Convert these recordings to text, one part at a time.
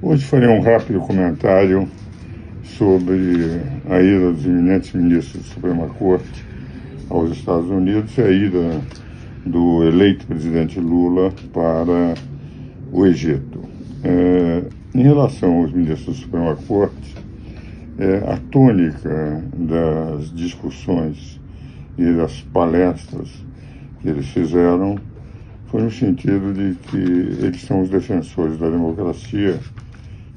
Hoje farei um rápido comentário sobre a ida dos eminentes ministros da Suprema Corte aos Estados Unidos e a ida do eleito presidente Lula para o Egito. Em relação aos ministros da Suprema Corte, a tônica das discussões e das palestras que eles fizeram foi no sentido de que eles são os defensores da democracia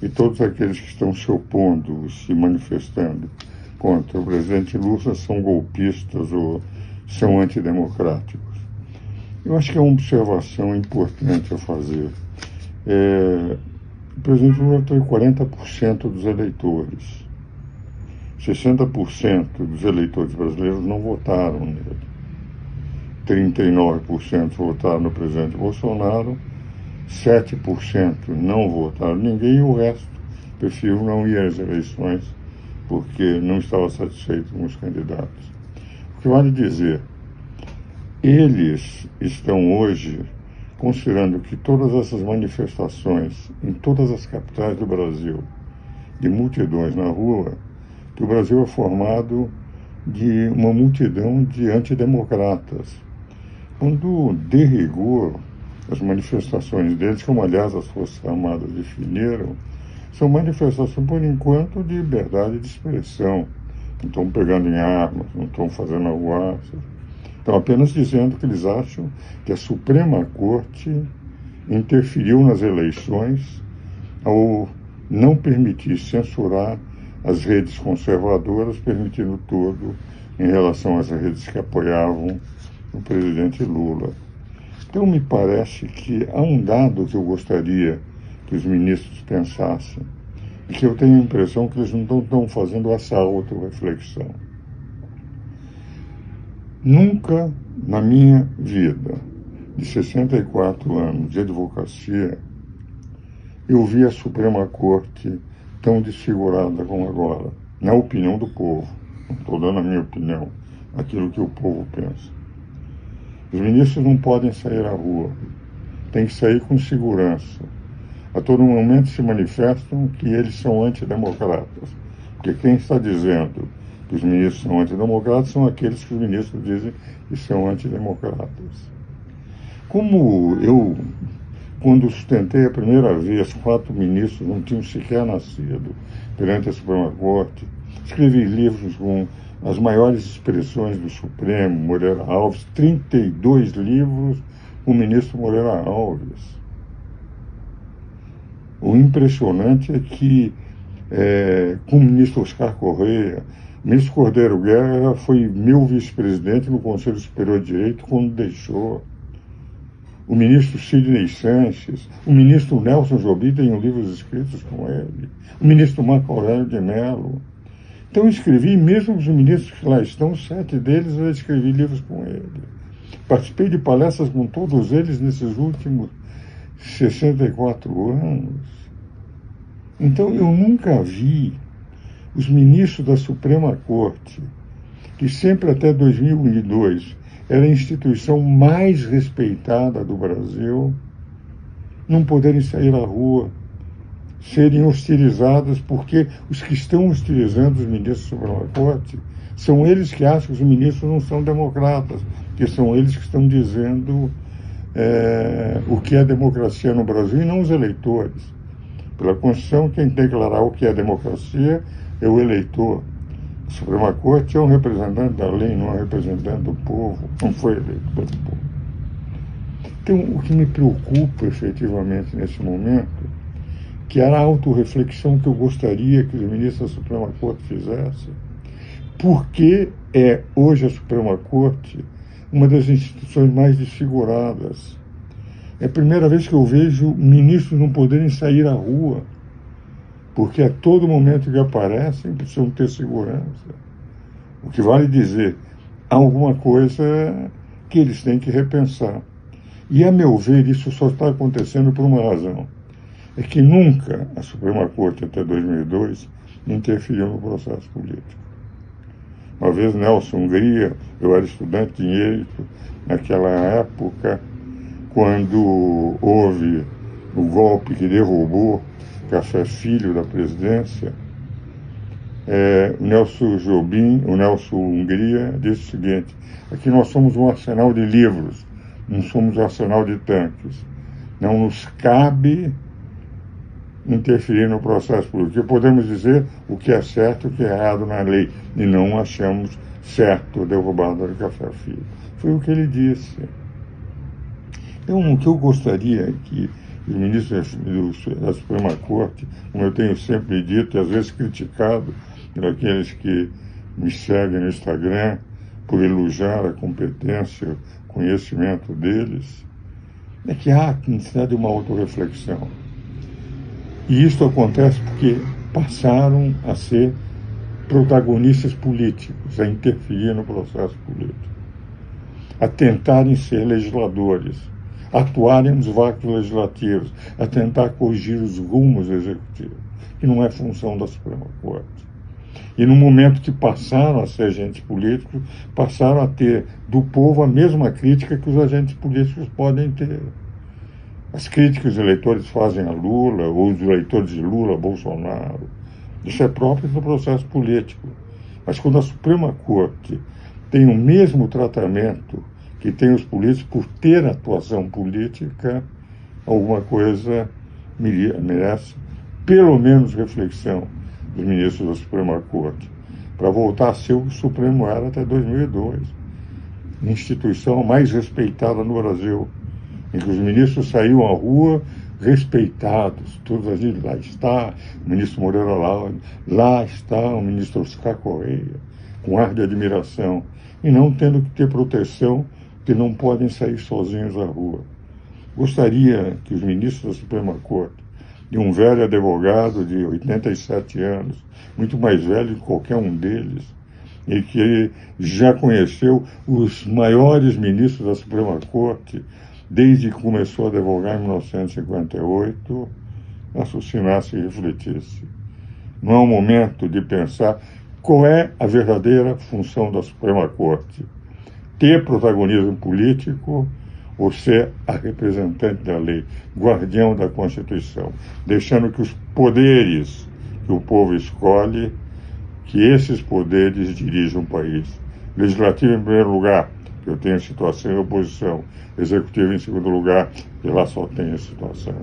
e todos aqueles que estão se opondo, se manifestando contra o presidente Lula são golpistas ou são antidemocráticos. Eu acho que é uma observação importante a fazer. O presidente Lula tem 40% dos eleitores. 60% dos eleitores brasileiros não votaram nele. 39% votaram no presidente Bolsonaro, 7% não votaram ninguém e o resto prefiro não ir às eleições porque não estava satisfeito com os candidatos. O que vale dizer, eles estão hoje considerando que todas essas manifestações em todas as capitais do Brasil, de multidões na rua, que o Brasil é formado de uma multidão de antidemocratas. Quando, de rigor, as manifestações deles, como aliás as Forças Armadas definiram, são manifestações, por enquanto, de liberdade de expressão. Não estão pegando em armas, não estão fazendo arruaças. Estão apenas dizendo que eles acham que a Suprema Corte interferiu nas eleições ao não permitir censurar as redes conservadoras, permitindo tudo em relação às redes que apoiavam o presidente Lula. Então, me parece que há um dado que eu gostaria que os ministros pensassem, e que eu tenho a impressão que eles não estão fazendo essa autorreflexão. Nunca na minha vida, de 64 anos de advocacia, eu vi a Suprema Corte tão desfigurada como agora, na opinião do povo. Não estou dando a minha opinião, aquilo que o povo pensa. Os ministros não podem sair à rua, têm que sair com segurança. A todo momento se manifestam que eles são antidemocratas, porque quem está dizendo que os ministros são antidemocratas são aqueles que os ministros dizem que são antidemocratas. Como eu, quando sustentei a primeira vez, 4 ministros não tinham sequer nascido perante a Suprema Corte, escrevi livros com as maiores expressões do Supremo, Moreira Alves, 32 livros com o ministro Moreira Alves. O impressionante é que, com o ministro Oscar Correia, o ministro Cordeiro Guerra foi meu vice-presidente no Conselho Superior de Direito quando deixou. O ministro Sidney Sanches, o ministro Nelson Jobim tem livros escritos com ele, o ministro Marco Aurélio de Mello. Então eu escrevi, mesmo os ministros que lá estão, 7 deles eu escrevi livros com ele. Participei de palestras com todos eles nesses últimos 64 anos. Então eu nunca vi os ministros da Suprema Corte, que sempre até 2002 era a instituição mais respeitada do Brasil, não poderem sair à rua, serem hostilizados, porque os que estão hostilizando os ministros da Suprema Corte são eles que acham que os ministros não são democratas, que são eles que estão dizendo o que é democracia no Brasil e não os eleitores. Pela Constituição, quem tem que declarar o que é democracia é o eleitor. A Suprema Corte é um representante da lei, não é um representante do povo, não foi eleito pelo povo. Então, o que me preocupa efetivamente nesse momento, que era a autorreflexão que eu gostaria que os ministros da Suprema Corte fizessem, porque é hoje a Suprema Corte uma das instituições mais desfiguradas. É a primeira vez que eu vejo ministros não poderem sair à rua, porque a todo momento que aparecem precisam ter segurança. O que vale dizer, há alguma coisa que eles têm que repensar. E, a meu ver, isso só está acontecendo por uma razão. É que nunca a Suprema Corte, até 2002, interferiu no processo político. Uma vez, Nelson Hungria, eu era estudante de direito naquela época, quando houve no golpe que derrubou Café Filho da presidência, o Nelson Jobim, o Nelson Hungria, disse o seguinte: aqui nós somos um arsenal de livros, não somos um arsenal de tanques. Não nos cabe interferir no processo político. Podemos dizer o que é certo e o que é errado na lei, e não achamos certo a derrubada de Café Filho. Foi o que ele disse. Então, o que eu gostaria que os ministros da Suprema Corte, como eu tenho sempre dito, e às vezes criticado por aqueles que me seguem no Instagram, por elogiar a competência, o conhecimento deles, é que há necessidade de uma autorreflexão. E isso acontece porque passaram a ser protagonistas políticos, a interferir no processo político, a tentarem ser legisladores, a atuarem nos vácuos legislativos, a tentar corrigir os rumos executivos, que não é função da Suprema Corte. E no momento que passaram a ser agentes políticos, passaram a ter do povo a mesma crítica que os agentes políticos podem ter. As críticas que os eleitores fazem a Lula, ou os eleitores de Lula, Bolsonaro, isso é próprio do processo político. Mas quando a Suprema Corte tem o mesmo tratamento que tem os políticos por ter atuação política, alguma coisa merece pelo menos reflexão dos ministros da Suprema Corte, para voltar a ser o que o Supremo era até 2002, a instituição mais respeitada no Brasil, em que os ministros saíam à rua respeitados, todos ali, lá está o ministro Moreira lá está o ministro Oscar Correia, com ar de admiração, e não tendo que ter proteção, que não podem sair sozinhos à rua. Gostaria que os ministros da Suprema Corte, de um velho advogado de 87 anos, muito mais velho que qualquer um deles, e que já conheceu os maiores ministros da Suprema Corte, desde que começou a advogar em 1958, raciocinasse e refletisse. Não é o momento de pensar qual é a verdadeira função da Suprema Corte: ter protagonismo político ou ser a representante da lei, guardião da Constituição, deixando que os poderes que o povo escolhe, que esses poderes dirijam o país. Legislativo em primeiro lugar, que eu tenho situação e oposição. Executivo em segundo lugar, que lá só tem a situação.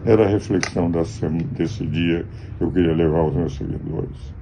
Era a reflexão desse dia que eu queria levar aos meus seguidores.